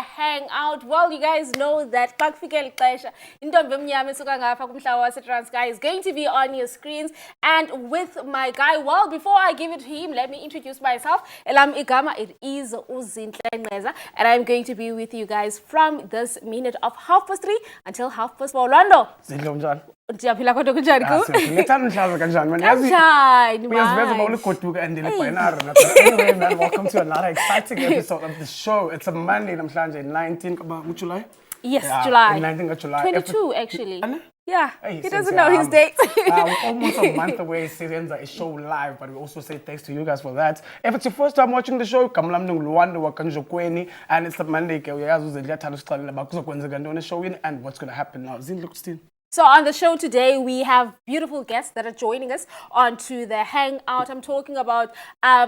Hangout. Well, you guys know that Kakfikele Xesha intombi emnyama esuka ngapha kumhlaba waseTranskei is going to be on your screens, and with my guy. Well, before I give it to him, let me introduce myself. Elam igama, it is Uzinhle Nqeza, and I'm going to be with you guys from this minute of 3:30 until 4:30. Lwando. Ndiyaphila kodwa kunjani ku? Ngithanda umhlaza kanjani man? Kanjani man? Uyaziveza uba uligoduka and lebinary. Anyway man, welcome to another exciting episode of the show. It's a Monday namhlanje 19 July. Yes, yeah, July. 19 July. 22 actually. Yeah, hey, he doesn't know his dates. We're almost a month away since a show live, but we also say thanks to you guys for that. If it's your first time watching the show, and it's a Monday, and what's going to happen now? So on the show today, we have beautiful guests that are joining us onto the Hangout. I'm talking about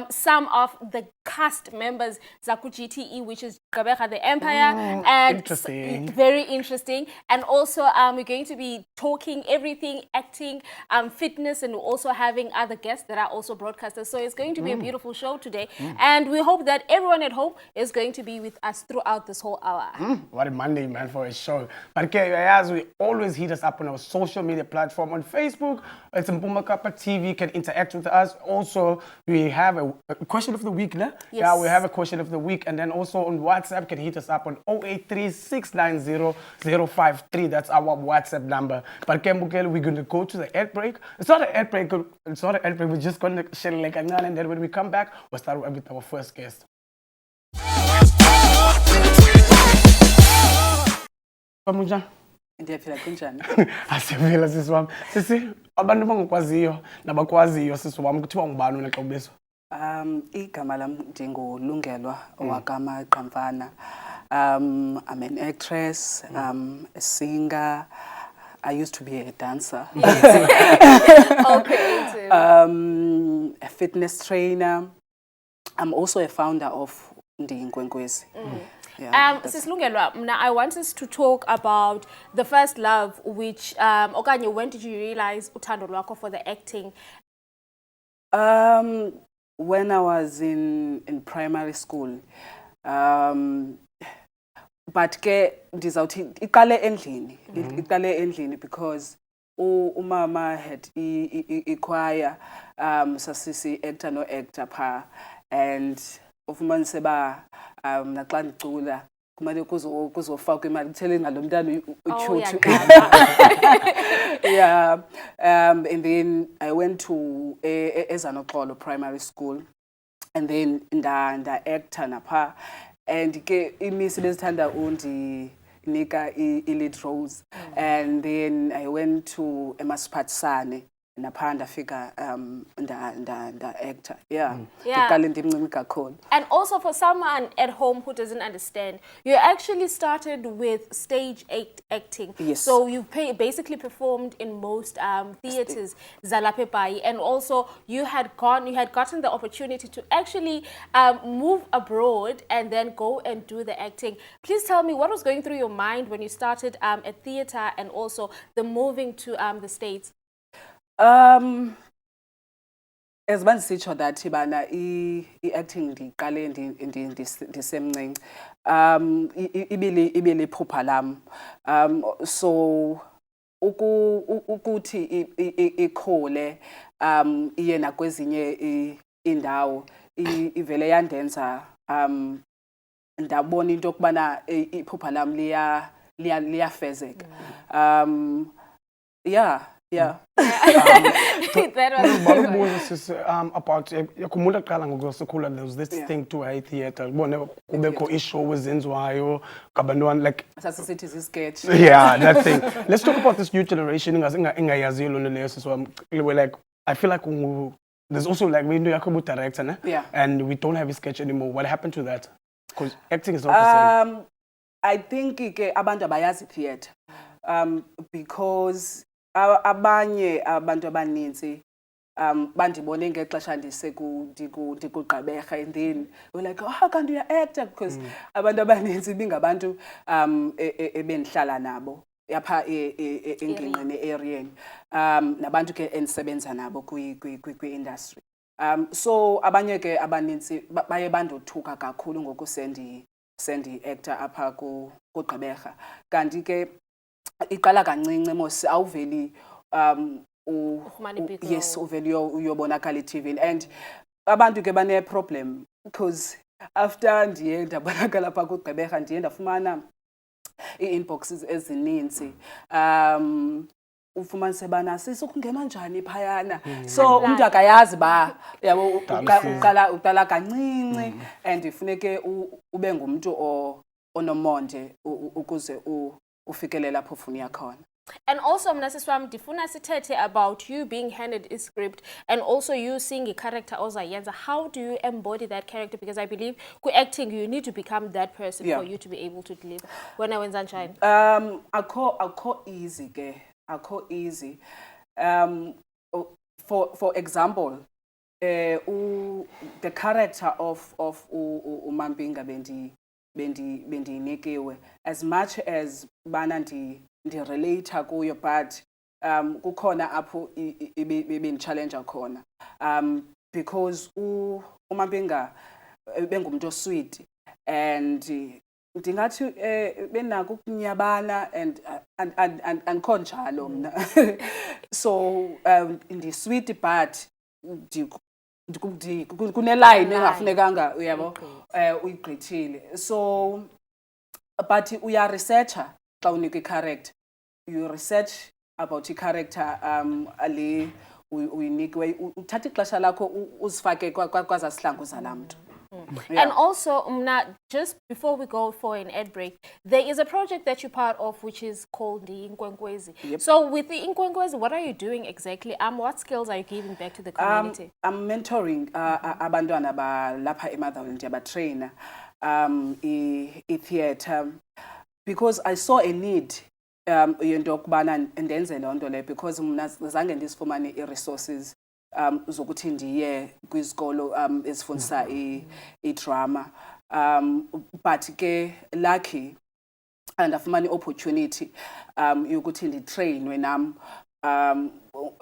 some of the cast members, Zaku GTE, which is Gqeberha the Empire. And interesting. Very interesting. And also we're going to be talking everything, acting, fitness, and also having other guests that are also broadcasters. So it's going to be a beautiful show today. And we hope that everyone at home is going to be with us throughout this whole hour. What a Monday, man, for a show. But okay, as we always hit us up on our social media platform on Facebook, it's Mpumakapa TV. You can interact with us. Also, we have a question of the week, né? Yes. Yeah, we have a question of the week, and then also on WhatsApp, you can hit us up on 083-690-053. That's our WhatsApp number. But Kembukele, we're going to go to the ad break. It's not an ad break. It's not an ad break. We're just going to share like a and then when we come back, we'll start with our first guest. Ndiyaphila kunjani? Asivela sisi wami. Sisi abantu bangakwaziyo nabakwaziyo sisi wami kuthiwa ngubani wena xa ubizwa? Igama lami ndinguLungelwa owakama Qamfana. I'm an actress, a singer. I used to be a dancer. Okay. A fitness trainer. I'm also a founder of Ndingwenkwezi. Yeah, Sis Lungelwa, now I want us to talk about the first love, which Okanye, when did you realize uthando lwakho for the acting? When I was in primary school. But ke ndizawuthi iqale endlini because umama had choir sasisi actor no actor pha, and ufumanise ba naxa ndicula kumele kuzofakwa imali kuthele ngalo mntana uchuchu. Yeah. And then I went to Ezanoxolo primary school, and then nda actor napha, and ke imisi bezithanda undinika lead roles, and then I went to eMasiphathane napha ndafika nda actor. Yeah. And also for someone at home who doesn't understand, you actually started with stage acting. Yes. So you basically performed in most theaters, Zalaphe Pai, and also you had gotten the opportunity to actually move abroad and then go and do the acting. Please tell me what was going through your mind when you started at theater and also the moving to the States. As one sitsho that ibana acting ndiqale ndisemncinci ibile phupha lam, so ukuthi ikhole iye nakwezinye indawo ivele yandenza ndabona into okubana iphupha lam liyafezeka. Yeah. That was about yakhumbula qala ngokusikhula there was this thing to a theater kubone kubekho ishow ezenziwayo kabantwana like sasisithi is sketch. Yeah, that thing. Let's talk about this new generation ingayaziyo lona leyo siswa. Like I feel like there's also like we know yakho director, ne? Yeah. And we don't have a sketch anymore. What happened to that? Because acting is not the same. I think abantu abayazi theater because abanye abantu abaninzi bandibone ngexesha ndikuGqeberha, and then we're like, oh, how can you act? Because abantu abaninzi bingabantu ebendihlala nabo yapha engingqini area, nabantu ke endisebenza nabo kwi-industry. So abanye ke abaninzi baye bandothuka kakhulu ngoku sendi-actor apha kuGqeberha. Kanti ke iqala kancinci mos awuveli yes uveli uyobonakala eTV and abantu ke bane-problem because after ndiye ndabonakala phaa kuGqeberha ndiye ndafumana ii-inboxes ezininzi ufumanise bana sisukungena njani phayana so umuntu akayazi ba yabo uqala kancinci and ifuneke ube ngumuntu onomonde ukuze ufikele lapho ufuna yakhona. And also, Mnasiswam, ndifuna sithethe about you being handed a script and also you seeing a character ozayenza. How do you embody that character? Because I believe acting, you need to become that person for you to be able to deliver. When I went sunshine. Akho easy ke. Akho easy. For example, the character of uMampinga bendinikiwe, as much as bana ndi-relate kuyo, but kukhona apho challenge khona because uMampinga bengumuntu sweet and ndingathi benako ukunyabana and khonjalo mna so ndi-sweet but kuneline engafunekanga uyabo uyigqithile so but uyaresearcha xa unika i-character you research about i-character le uyinikiwe uthatha ixesha lakho uzifake kwaza sihlangu zalaa mntu. And also, just before we go for an ad break, there is a project that you're part of which is called the Inkwenkwezi. Yep. So with the Inkwenkwezi, what are you doing exactly? What skills are you giving back to the community? I'm mentoring abantwana balapha eMotherwell ndiyabatraina i-theatre because I saw a need yento yokubana ndenze loo nto leyo because mna zange ndizifumane i-resources zokuthi ndiye kwizikolo ezifundisa i-drama but ke lucky ndafumana i-opportunity yokuthi nditrainwe nam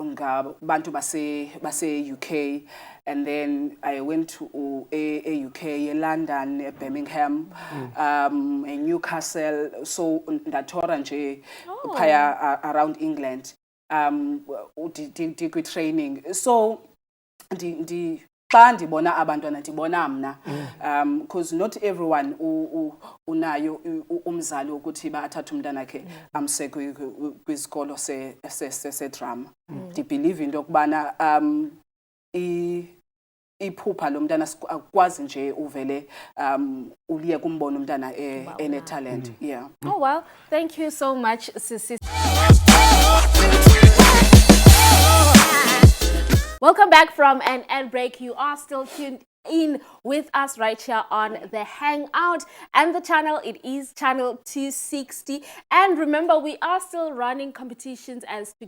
ngabantu base-UK and then I went to UK, London, Birmingham, Newcastle, so ndathora nje phaya around England training so xa ndibona abantwana ndibona mna because not everyone unayo umzali ukuthi bathathe umntana wakhe amse kwisikolo sedrama. Ndibelieve into yokubana iphupha lo mntana akwazi nje uvele uliye kumbona umntana ene-talent. Yeah. Oh well, thank you so much, Sisi. Welcome back from an ad break. You are still tuned in with us right here on the Hangout, and the channel, it is channel 260. And remember, we are still running competitions as to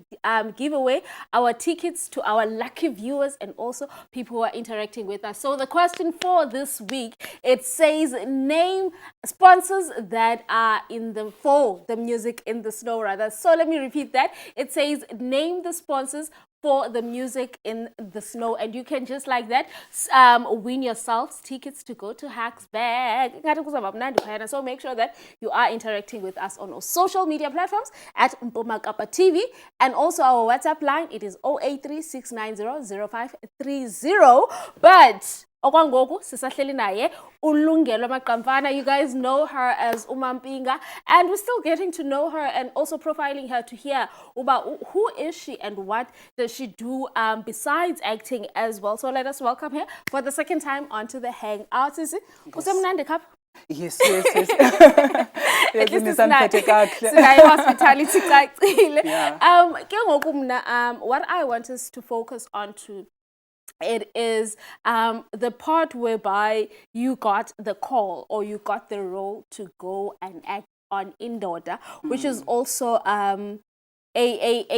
give away our tickets to our lucky viewers and also people who are interacting with us. So the question for this week, it says name sponsors that are in the music in the snow rather. So let me repeat that. It says name the sponsors for the music in the snow, and you can just like that win yourselves tickets to go to Hacksbag. So make sure that you are interacting with us on our social media platforms at Mpumakapa TV, and also our WhatsApp line, it is 0836900530. But okwangoku sisahleli naye uLungelo Maqamfana. You guys know her as uMampinga, and we're still getting to know her and also profiling her to hear about who is she and what does she do besides acting as well. So let us welcome her for the second time onto the Hangout. Yes. Yes. At least it's hospitality. What I want us to focus on to it is the part whereby you got the call or you got the role to go and act on Indoda, which is also a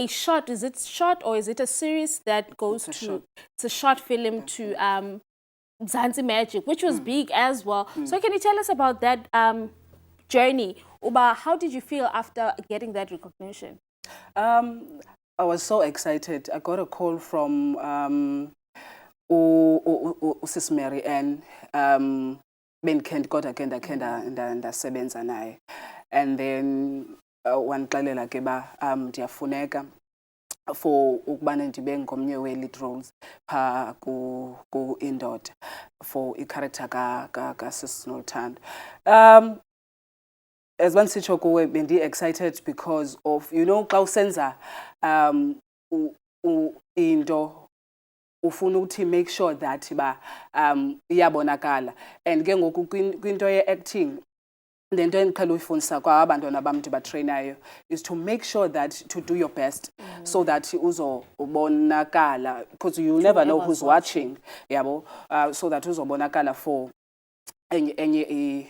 short. Is it short or is it a series that goes it's a short film to Zanzi Magic, which was big as well. So can you tell us about that journey? Uba, how did you feel after getting that recognition? I was so excited. I got a call from Sis Mary Ann bendikhe kodwa ke ndakhe ndasebenza naye. And then wanixelela ke ba ndiyafuneka for ukubana ndibe ngomnye we-lead roles phaa ku-Indoda for i-character kaSisi Noluthando. As one sitsho kuwe bendi-excited because of, you know, xa usenza into ufuna ukuthi make sure that ba iyabonakala. And ke ngoku kwinto ye-acting le nto endiqhela uyifundisa kwa abantwana bam ndibatreyinayo is to make sure that to do your best so that uzobonakala, because you never know who's watching, yabo, so that uzobonakala for enye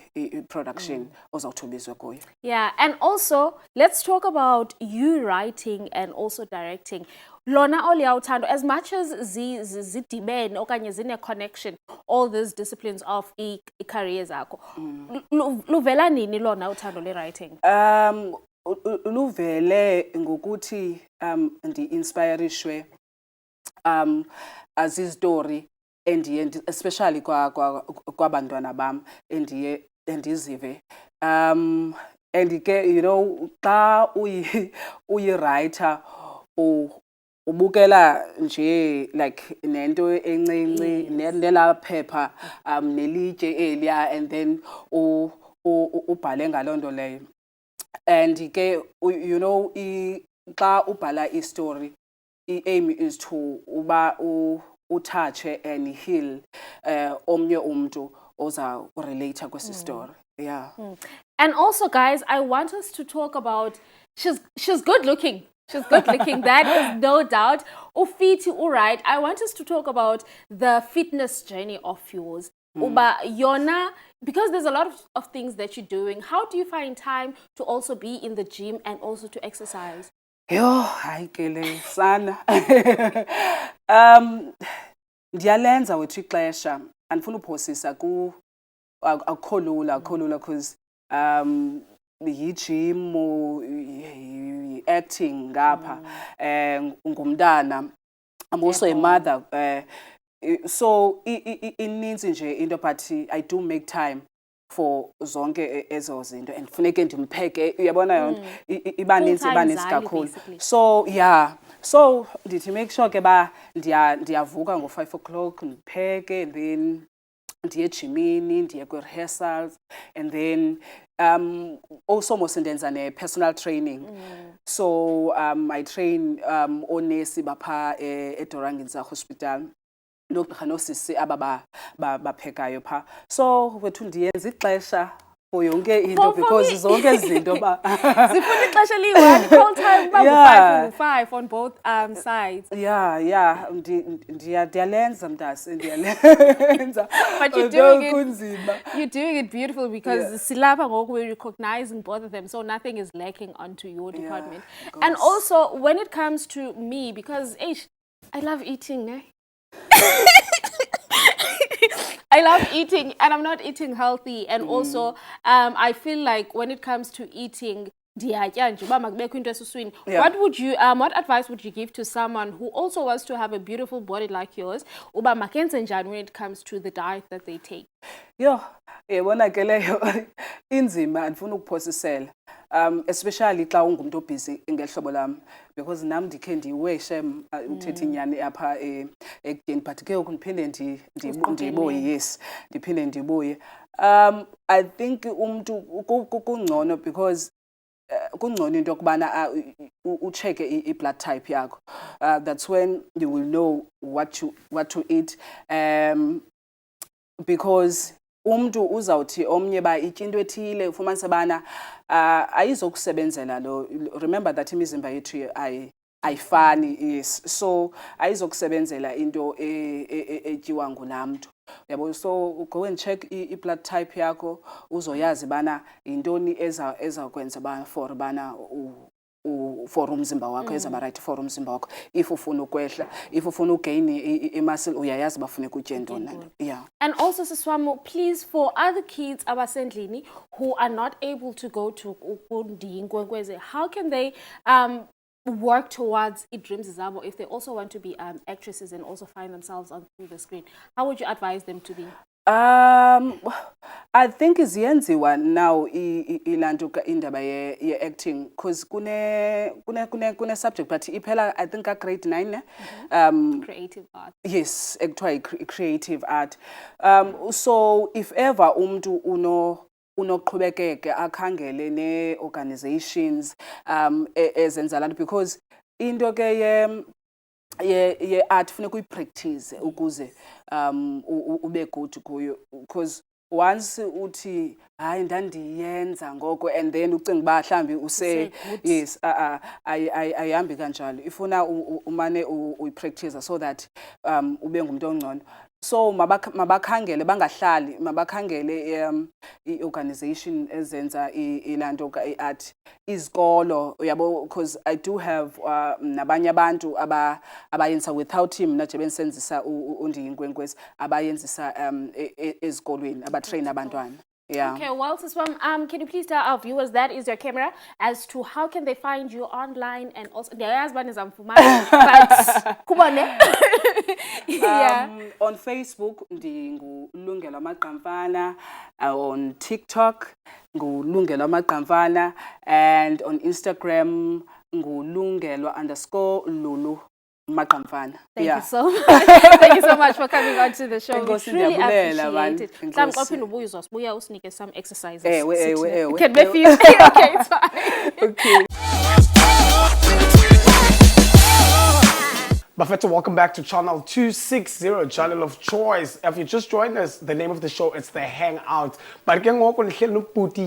production ozawuthubizwe kuyo. Yeah, and also let's talk about you writing and also directing. Lona Oliya Uthando, as much as zidibene okanye zine connection, all these disciplines of i-career zakho, luvela nini lona uthando le-writing? Luvele ngokuthi ndi-inspirishwe azizitori endiye, especially kwabantwana bam endiye endizive. And ke, you know, xa uyi-writer ubukela nje like nento encinci nela phepha nelitye eliya, and then ubhale ngaloo nto leyo. And ke, you know, xa ubhala i-story, i-aim is to uba utouche and heal omnye umntu oza relate kwesi story. Yeah. And also, guys, I want us to talk about, she's good looking. She's good looking, that is no doubt. Ufiti, all right. I want us to talk about the fitness journey of yours. Uba yona, because there's a lot of things that you're doing. How do you find time to also be in the gym and also to exercise? Yo, hayi kele sana. Ndiyalenza wethu ixesha. Andifuna uphosisa akukho lula because yi-gym, acting ngapha, ngumntana. I'm also a mother. So ininzi nje into, but I do make time for zonke ezo zinto, and funeke ndimpheke, uyabona yonto ibaninzi kakhulu. So yeah, so ndithi make sure ke ba ndiyavuka ngo-5 o'clock ndipheke, and then ndiye ejimini, ndiye kwi-rehearsals, and then also mos ndenza ne-personal training. So I train oonesi bapha eDorangisa Hospital, nogqirha nosisi aba baphekayo pha. So wethu ndiyenza ixesha for yonke into, because zonke izinto ba zifuna ixesha liyi-1 whole time ba 5 on both sides. Yeah, ndiyalenza mntase, ndiyalenza. But you're doing it beautiful, because silapha ngoku we're recognizing both of them, so nothing is lacking onto your department. And also when it comes to me, because I love eating, eh? I love eating, and I'm not eating healthy. And also, I feel like when it comes to eating, what advice would you give to someone who also wants to have a beautiful body like yours, when it comes to the diet that they take? Yo, yebona ke leyo inzima, andifuna ukuphosisela. Especially xa ungumntu obhizi ngehlobo lam, because nam ndikhe ndiweshe uthetha inyani apha ekudeni, but ke ngoku ndiphinde ndibuye, yes, ndiphinde ndibuye. I think umntu kungcono, because kungcono into yokubana ucheke i-blood type yakho. That's when you will know what to eat, because umntu uzawuthi omnye ba itya into ethile, ufumanise bana ayizokusebenzela lo. Remember that imizimba yethu ayifani, yes, so ayizokusebenzela into etyiwa ngulaa mntu, yabo. So go and check i-blood type yakho, uzoyazi bana yintoni ezawukwenza bana for bana for umzimba wakho, ezaba right for umzimba wakho. If ufuna ukwehla, if ufuna ugain i-muscle, uyayazi bafuneka utye ntoni. Yeah. And also, Siswamo, please, for other kids abasendlini who are not able to go to Ukundi, how can they work towards dreams zabo if they also want to be actresses and also find themselves on the screen? How would you advise them to be? I think iziyenziwa now ilantuka indaba ye-acting because kune subject but iphela I think ka grade 9 ne? Creative art. Yes, ekuthiwa creative art. So if ever umuntu unoqhubekeke akhangele ne-organizations ezenza lanto because into ke ye art funeka uyipractice ukuze ube good kuyo because once uthi hayi ndandiyenza ngoko and then ucinga uba mhlambi yes ayihambi kanjalo ifuna umane uyipractice so that ube ngumuntu ongcono so mabakhangele bangahlali mabakhangele i-organization ezenza ilanto i-art izikolo uyabo because I do have nabanye abantu abayenza without him nje bensenzisa undiyinkwenkwezi abayenzisa ezikolweni abatrain abantwana. Yeah. Okay, well, can you please tell our viewers that is your camera as to how can they find you online and also their husband is but kubone. Yeah. On Facebook ndingulungelo amaqamfana, on TikTok ngulungelo amaqamfana and on Instagram ngulungelo_Lulu Makamfana. Thank you so much. Thank you so much for coming on to the show. We truly appreciate it. Some exercises. Can be few. Okay, it's fine. Okay. Bafethu, welcome back to channel 260, channel of choice. If you just joined us, the name of the show is The Hangout. But again,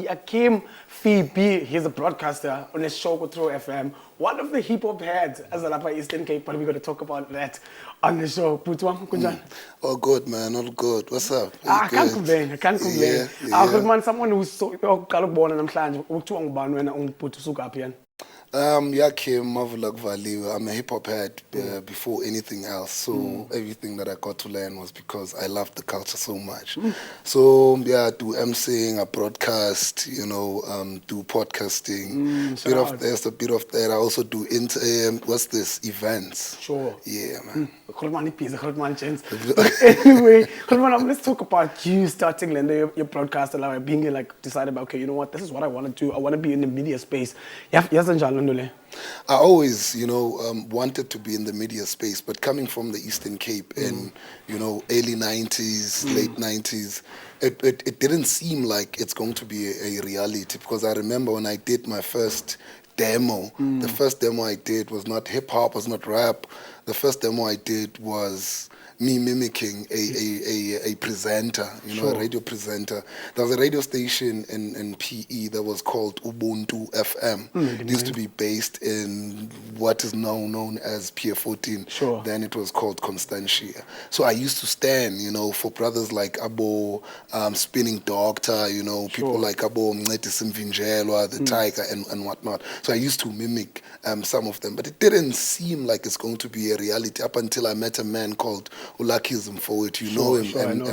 Akim Phoebe, he's a broadcaster on a show through FM. One of the hip hop heads as a Lapa Eastern Cape, but we're going to talk about that on the show. Oh, good, man. All good. What's up? I can't complain. I can't complain. Man, someone who's so born and I'm trying to Yeah, Kim, Mavulak Valley. I'm a hip hop head before anything else. So everything that I got to learn was because I loved the culture so much. So yeah, I do emceeing, I broadcast, do podcasting. There's a bit of that. I also do events. Sure. Yeah, man. Anyway, let's talk about you starting your broadcast and being like decided about, okay, you know what, this is what I want to do. I want to be in the media space. Yes, I always, wanted to be in the media space, but coming from the Eastern Cape in, early 90s, late 90s, it didn't seem like it's going to be a reality because I remember when I did my first demo, the first demo I did was not hip hop, was not rap. The first demo I did was me mimicking a presenter, a radio presenter. There was a radio station in PE that was called Ubuntu FM. It used to be based in what is now known as Pier 14. Sure. Then it was called Constantia. So I used to stand, for brothers like Abo, Spinning Doctor, people like Abo Mncedisi Mvinjelwa, the Tiger, and whatnot. So I used to mimic some of them, but it didn't seem like it's going to be a reality up until I met a man called Ulakism Forward, know him,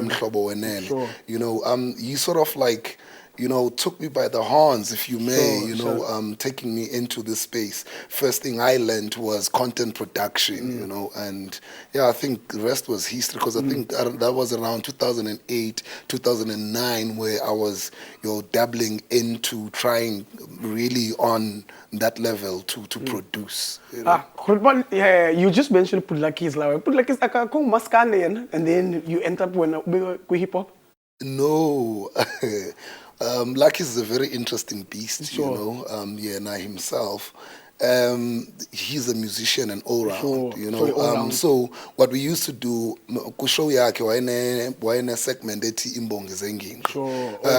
Mhlobo Wenene. He sort of like, took me by the horns, if you may, taking me into this space. First thing I learned was content production, and yeah, I think the rest was history because I think that was around 2008, 2009 where I was, dabbling into trying really on that level to produce. You just mentioned Pudlakis. Pudlakis akako maskane and then you end up with hip hop? No. Lucky is a very interesting beast, Sure. Himself. He's a musician and all round, so what we used to do, kushow yakhe wayene segment ethi imbongi zengingqi.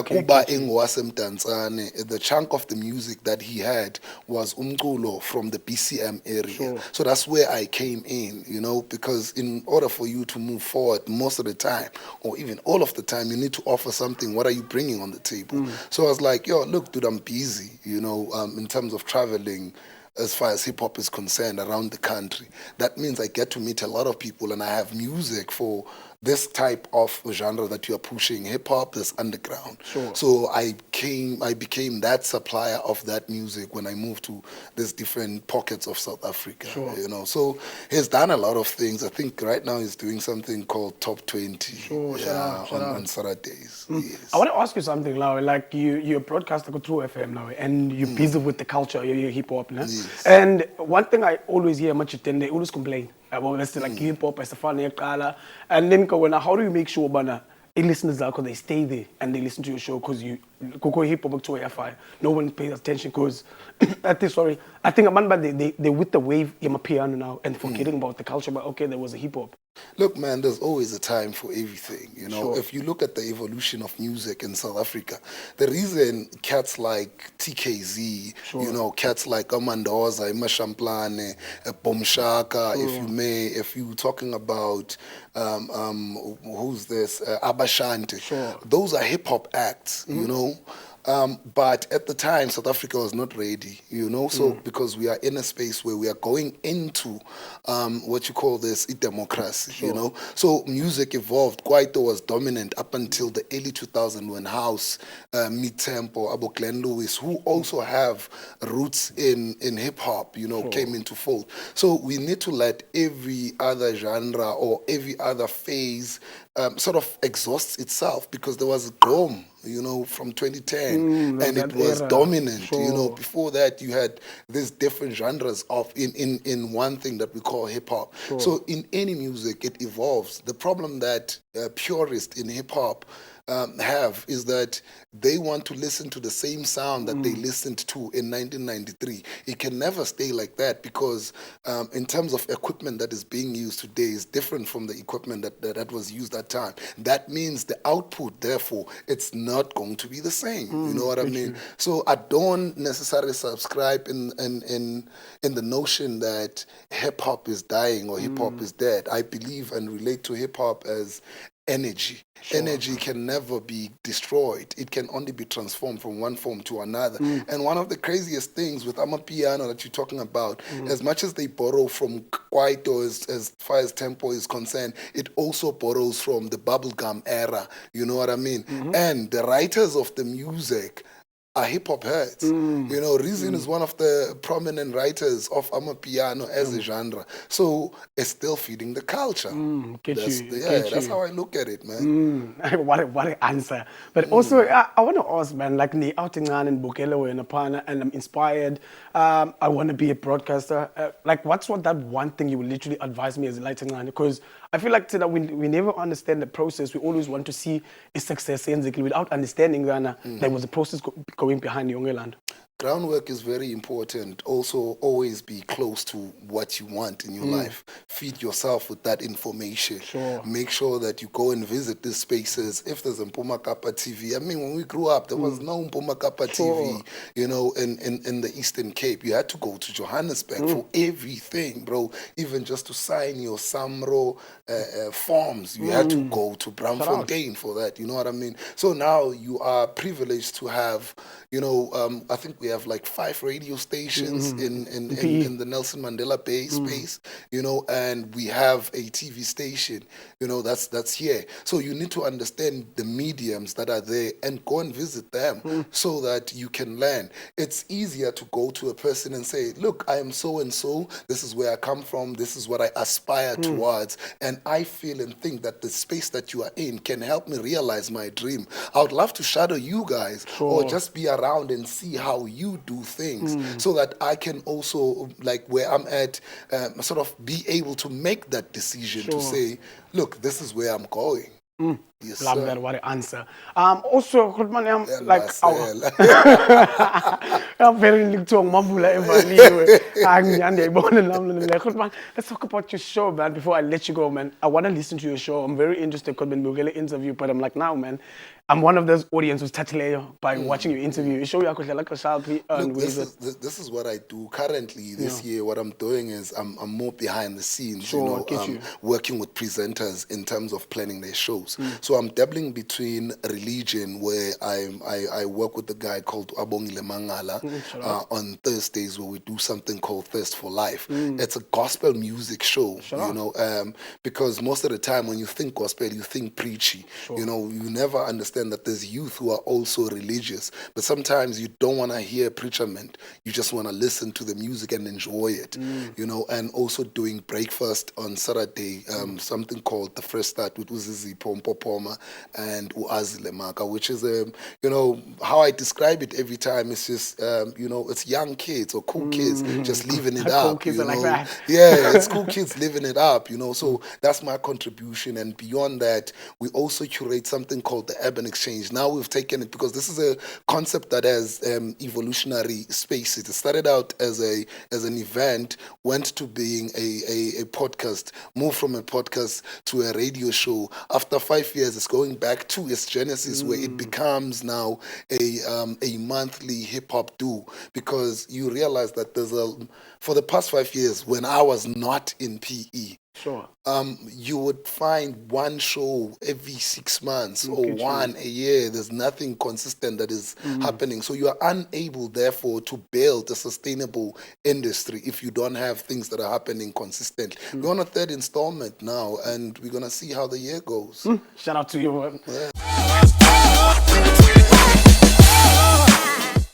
Kuba engwasemdantsane, the chunk of the music that he had was umculo from the BCM area. Sure. So that's where I came in, because in order for you to move forward most of the time, or even all of the time, you need to offer something. What are you bringing on the table? So I was like, look, dude, I'm busy, in terms of traveling. As far as hip-hop is concerned around the country. That means I get to meet a lot of people and I have music for this type of genre that you are pushing, hip hop, this underground. Sure. So I became that supplier of that music when I moved to these different pockets of South Africa. Sure. You know, so he's done a lot of things. I think right now he's doing something called Top 20. Sure, shout out, shout out. On Saturdays. Yes. I want to ask you something, now. Like you're a broadcaster go through FM now, and you're busy with the culture, you're hip hop, no? Yes. And one thing I always hear much, then they always complain about let's say like hip hop as a fan, and then how do you make sure, bana, listeners they stay there and they listen to your show because you go hip hop to AFI. No one pays attention because I think a man, but they with the wave in my piano now and forgetting about the culture. But okay, there was a hip hop. Look, man, there's always a time for everything. You know, Sure. if you look at the evolution of music in South Africa, the reason cats like TKZ, Sure. you know, cats like Amandoza, Imashamplane, Bomshaka, if you may, if you're talking about who's this, Abashante, Sure. those are hip hop acts, you know. But at the time, South Africa was not ready, you know, so because we are in a space where we are going into what you call this democracy, you know. So music evolved. Kwaito was dominant up until the early 2000s when House, Mid-Tempo, Abo Glenn Lewis, who also have roots in hip hop, you know, came into fold. So we need to let every other genre or every other phase sort of exhausts itself, because there was a Grom, you know, from 2010, and it was era. dominant. You know, Sure. before that you had these different genres of in one thing that we call hip hop. So in any music it evolves. The problem that purists in hip hop have is that they want to listen to the same sound that they listened to in 1993. It can never stay like that, because in terms of equipment that is being used today is different from the equipment that was used that time. That means the output, therefore, it's not going to be the same. You know what I mean? So I don't necessarily subscribe in the notion that hip hop is dying or hip hop is dead. I believe and relate to hip hop as energy. Energy can never be destroyed. It can only be transformed from one form to another. And one of the craziest things with Amapiano that you're talking about, as much as they borrow from Kwaito as far as tempo is concerned, it also borrows from the bubblegum era. You know what I mean? And the writers of the music are hip hop heads. You know, Reason is one of the prominent writers of Amapiano as a genre. So it's still feeding the culture. That's how I look at it, man. What an answer. But also, I want to ask, man, like, ni outing and Bukele and Apana, and I'm inspired. I want to be a broadcaster. Like, what's that one thing you would literally advise me as a lighting man? Because I feel like today we never understand the process. We always want to see a success without understanding that there was a process going behind the land. Groundwork is very important. Also, always be close to what you want in your life. Feed yourself with that information. Sure. Make sure that you go and visit these spaces. If there's a Mpuma Kappa TV, I mean, when we grew up, there was no Mpuma Kappa TV, you know, in the Eastern Cape. You had to go to Johannesburg for everything, bro. Even just to sign your SAMRO forms, you had to go to Braamfontein for that. You know what I mean? So now you are privileged to have, you know, I think we have like 5 radio stations in the Nelson Mandela Bay space, you know, and we have a TV station, you know, that's here. So you need to understand the mediums that are there and go and visit them so that you can learn. It's easier to go to a person and say, look, I am so and so, this is where I come from, this is what I aspire towards, and I feel and think that the space that you are in can help me realize my dream. I would love to shadow you guys or just be around and see how you do things so that I can also, like where I'm at, sort of be able to make that decision to say, look, this is where I'm going. Yes, Love sir. that, what an answer. Also, Khulman, like, I'm very little mabula let's talk about your show, man, before I let you go, man. I want to listen to your show. I'm very interested in the interview, but I'm like, now, man, I'm one of those audience who's touched by watching your interview. You show you like a Look, this is what I do currently. This year, what I'm doing is I'm more behind the scenes, you know, working with presenters in terms of planning their shows. So I'm dabbling between religion, where I work with a guy called Abongile Mangala on Thursdays, where we do something called Thirst for Life. It's a gospel music show, you know, because most of the time when you think gospel, you think preachy. You know, you never understand that there's youth who are also religious, but sometimes you don't want to hear preacherment. You just want to listen to the music and enjoy it, you know. And also doing breakfast on Saturday, something called the Fresh Start with Uzizi Pompopoma and Uazile Maka, which is you know, how I describe it every time is just you know, it's young kids or cool kids just living it up. Cool kids you are know? like that. Yeah, it's cool kids living it up, you know. So that's my contribution. And beyond that, we also curate something called the Urban Exchange. Now we've taken it because this is a concept that has evolutionary spaces. It started out as an event, went to being a podcast, moved from a podcast to a radio show. After 5 years, it's going back to its genesis, where it becomes now a monthly hip hop do, because you realize that for the past 5 years, when I was not in PE, you would find one show every 6 months or one a year. There's nothing consistent that is happening. So you are unable, therefore, to build a sustainable industry if you don't have things that are happening consistently. We're on a third installment now, and we're going to see how the year goes. Shout out to you, man. Yeah.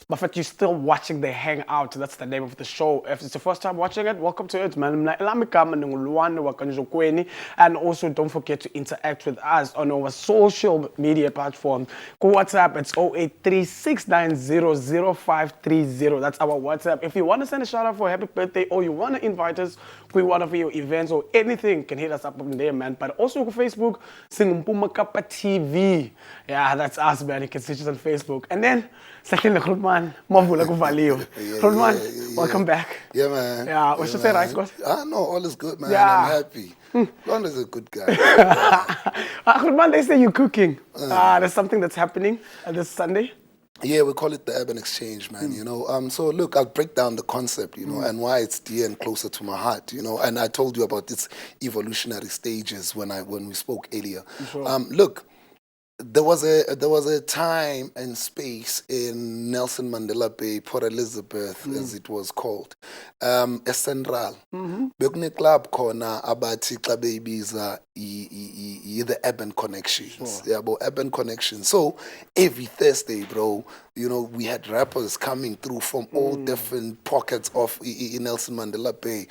But if you're still watching the Hangout, that's the name of the show. If it's your first time watching it, welcome to it, man. And also don't forget to interact with us on our social media platform. Go WhatsApp, it's 0836900530. That's our WhatsApp. If you want to send a shout out for a happy birthday, or you want to invite us to one of your events or anything, you can hit us up on there, man. But also on Facebook, Singumpuma TV. Yeah, that's us, man. You can search us on Facebook. And then, second, Grootman, Mavula Kuvalio. Grootman, welcome back. Yeah, man. Yeah, what should I say, right, God? No, all is good, man. Yeah. I'm happy. God is a good guy. Grootman, they say you're cooking. There's something that's happening this Sunday. Yeah, we call it the Urban Exchange, man, you know. So look, I'll break down the concept, you know, and why it's dear and closer to my heart, you know. And I told you about its evolutionary stages when we spoke earlier. Look, there was a time and space in Nelson Mandela Bay, Port Elizabeth, as it was called, Central. Bekune club khona abathi xa beyibiza the Urban Connections. Yeah, but Urban Connections. So every Thursday, bro, you know, we had rappers coming through from all different pockets of Nelson Mandela Bay,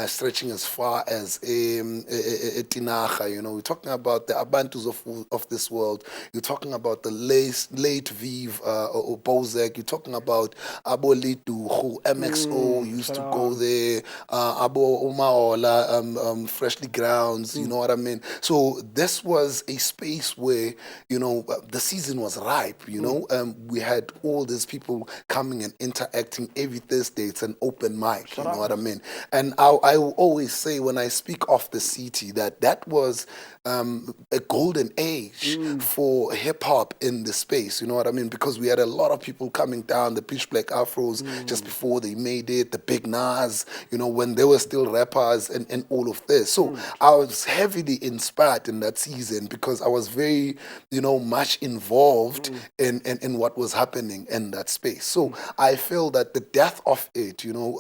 stretching as far as Tinaga. You know, we're talking about the Abantus of this world. You're talking about the late Vive or Bozek. You're talking about Abo Litu, who MXO used to go there. Abo Umaola, Freshly Grounds. You know what I mean? So this was a space where, you know, the season was ripe. You know, we had all these people coming and interacting every Thursday. It's an open mic. You know what I mean? And I will always say when I speak of the city that was a golden age for hip hop in the space. You know what I mean? Because we had a lot of people coming down, the Pitch Black Afros just before they made it, the Big Nas, you know, when they were still rappers and all of this. So I was heavily inspired in that season because I was very, you know, much involved in what was happening in that space. So I feel that the death of it, you know,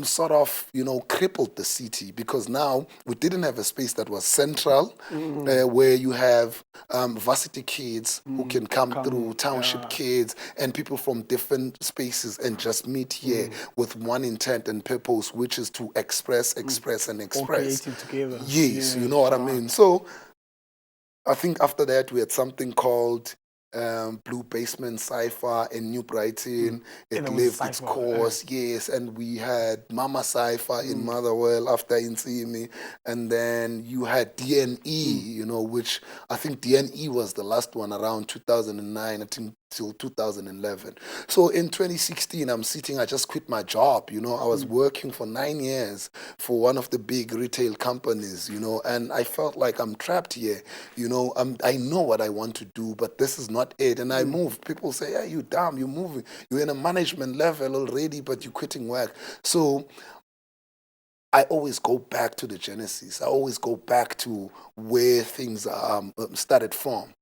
sort of, you know, crippled the city because now we didn't have a space that was central, where you have varsity kids who can come through, township kids, and people from different spaces and just meet here with one intent and purpose, which is to express, and express. All creative together. Yes, you know what I mean? So I think after that we had something called Blue Basement Cypher in New Brighton. It lived its course, yes. And we had Mama Cypher in Motherwell after Insimi. And then you had DNE, you know, which I think DNE was the last one around 2009, I think, till 2011. So in 2016, I just quit my job, you know. I was working for 9 years for one of the big retail companies, you know, and I felt like I'm trapped here, you know. I know what I want to do, but this is not it. And I moved. People say, yeah, you dumb, you're moving. You're in a management level already, but you're quitting work. So I always go back to the genesis. I always go back to where things started from.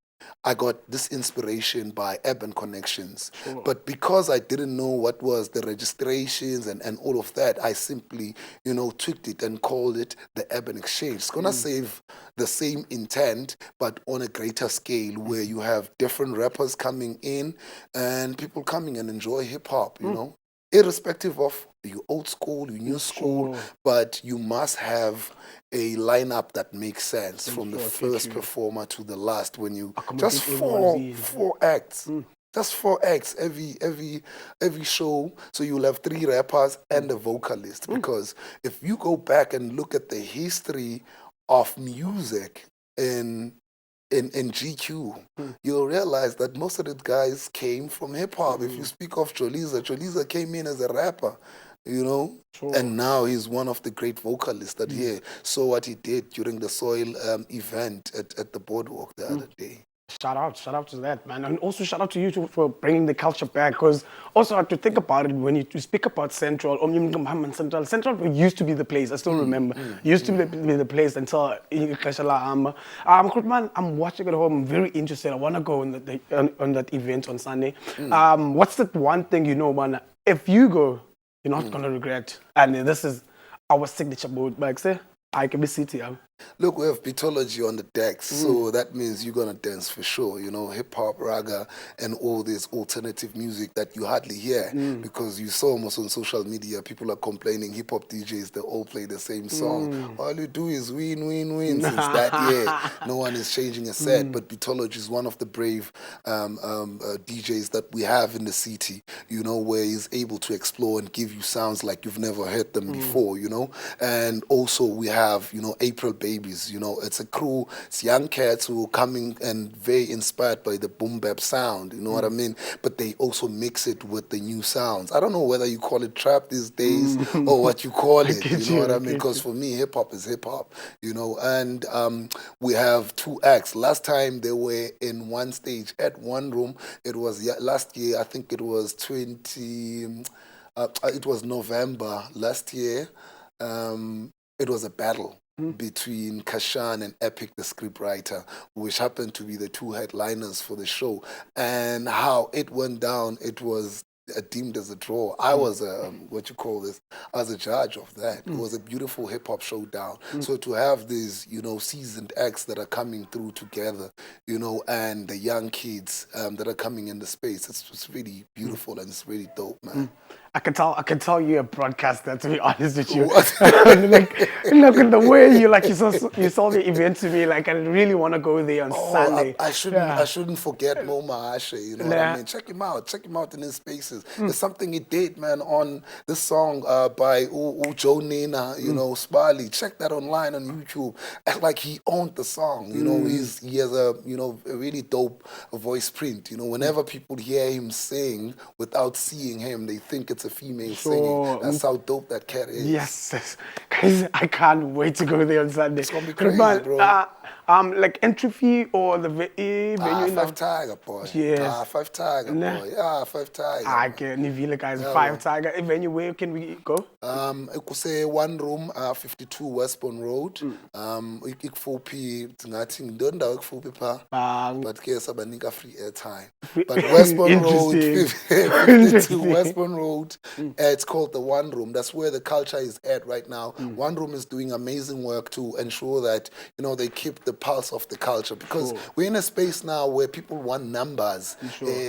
I got this inspiration by Urban Connections. Sure. But because I didn't know what was the registrations and all of that, I simply, tweaked it and called it the Urban Exchange. It's going to save the same intent, but on a greater scale where you have different rappers coming in and people coming and enjoy hip hop, you know, irrespective of you old school, you new school, but you must have a lineup that makes sense from the first performer to the last. When you just four acts, just 4 acts every show. So you'll have 3 rappers and a vocalist. Because if you go back and look at the history of music in GQ, you'll realize that most of the guys came from hip hop. If you speak of Choliza came in as a rapper, and now he's one of the great vocalists that here saw what he did during the Soil event at the Boardwalk the other day. Shout out to that, man. And also shout out to you too for bringing the culture back, because also I have to think about it when you speak about Central, Central used to be the place, I still remember. Used to be the place until I'm watching at home, I'm very interested. I want to go on that event on Sunday. What's that one thing, man, if you go, you're not going to regret. And this is our signature boat, like say, I can be sitting. Look, we have beatology on the decks, so that means you're going to dance for sure. Hip-hop, raga, and all this alternative music that you hardly hear because you saw almost on social media, people are complaining, hip-hop DJs, they all play the same song. All you do is win, win, win since that year. No one is changing a set, but beatology is one of the brave DJs that we have in the city, where he's able to explore and give you sounds like you've never heard them before, And also we have, April Babies. It's a crew, it's young cats who are coming and very inspired by the boom bap sound, you know what I mean? But they also mix it with the new sounds. I don't know whether you call it trap these days or what you call it, you know what I mean? Because for me, hip hop is hip hop, and we have 2 acts. Last time they were in one stage at one room. It was last year, I think it was it was November last year. It was a battle between Kashan and Epic, the scriptwriter, which happened to be the 2 headliners for the show. And how it went down, it was deemed as a draw. I was I was a judge of that. It was a beautiful hip-hop showdown. So to have these, seasoned acts that are coming through together, and the young kids that are coming in the space, it's really beautiful and it's really dope, man. I can tell you're a broadcaster, to be honest with you. Look at the way you saw the event to me, I really want to go there on Sunday. I shouldn't forget Moma Ashe, what I mean? Check him out in his spaces. There's something he did, man, on this song by Joe Nina, Spali. Check that online on YouTube. Act like he owned the song, he has a really dope voice print. Whenever people hear him sing without seeing him, they think it's a female singing. That's how dope that cat is. Yes. Guys, I can't wait to go there on Sunday. It's going to be crazy, bro. Entry fee or the venue? 5 Tiger, boy. Yes. 5 Tiger, boy. Yeah, 5 Tiger. I can Nivila, guys. 5 Tiger. Venue, where can we go? I could say 1 room, 52 Westbourne Road. Ik 4P, nothing. Don't know 4P pa. But guess I'm a free airtime. But Westbourne Road, 52 Westbourne Road. It's called the 1 room. That's where the culture is at right now. 1 room is doing amazing work to ensure that they keep the pulse of the culture, because we're in a space now where people want numbers,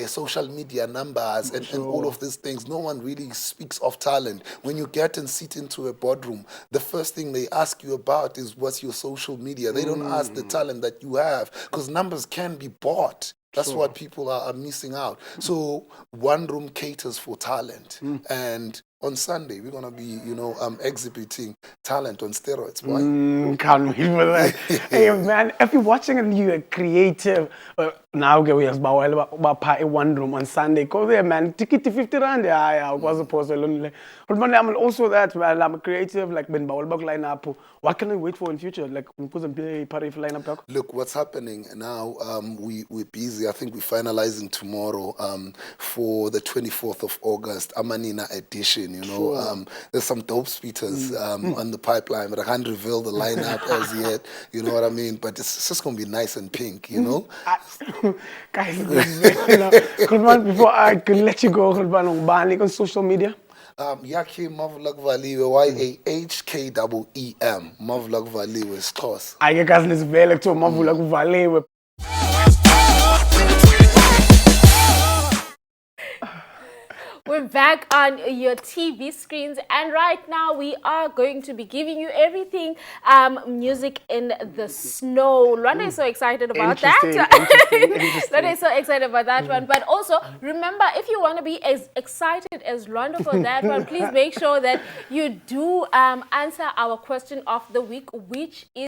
social media numbers, and all of these things. No one really speaks of talent. When you get and sit into a boardroom, the first thing they ask you about is what's your social media. They don't ask the talent that you have, because numbers can be bought. That's what people are missing out. So 1 room caters for talent. And on Sunday, we're going to be, exhibiting talent on steroids, boy. Can't wait for that. Hey, man, if you're watching and you're creative, now we have about one room on Sunday. Go there, man. Ticket 50 rand. Yeah, was supposed to lonely. But man, I'm also that, man. I'm a creative, like Ben Baulbach line up. What can I wait for in future? Like, line up. Look, what's happening now, we're busy. I think we're finalizing tomorrow for the 24th of August, Amanina edition, you know. Sure. There's some dope speakers on the pipeline, but I can't reveal the lineup as yet, you know what I mean? But it's just going to be nice and pink, you know? Guys, before I can let you go, on social media. Yaki Mavlak Valiwe, YAHKEEM, Mavlak Valiwe, Skos. I guess let's be to Mavlak Valiwe. We're back on your TV screens, and right now we are going to be giving you everything music in the snow. Lwanda is so excited about that. Lwanda is so excited about that one. But also, remember, if you want to be as excited as Lwanda for that one, please make sure that you do answer our question of the week, which is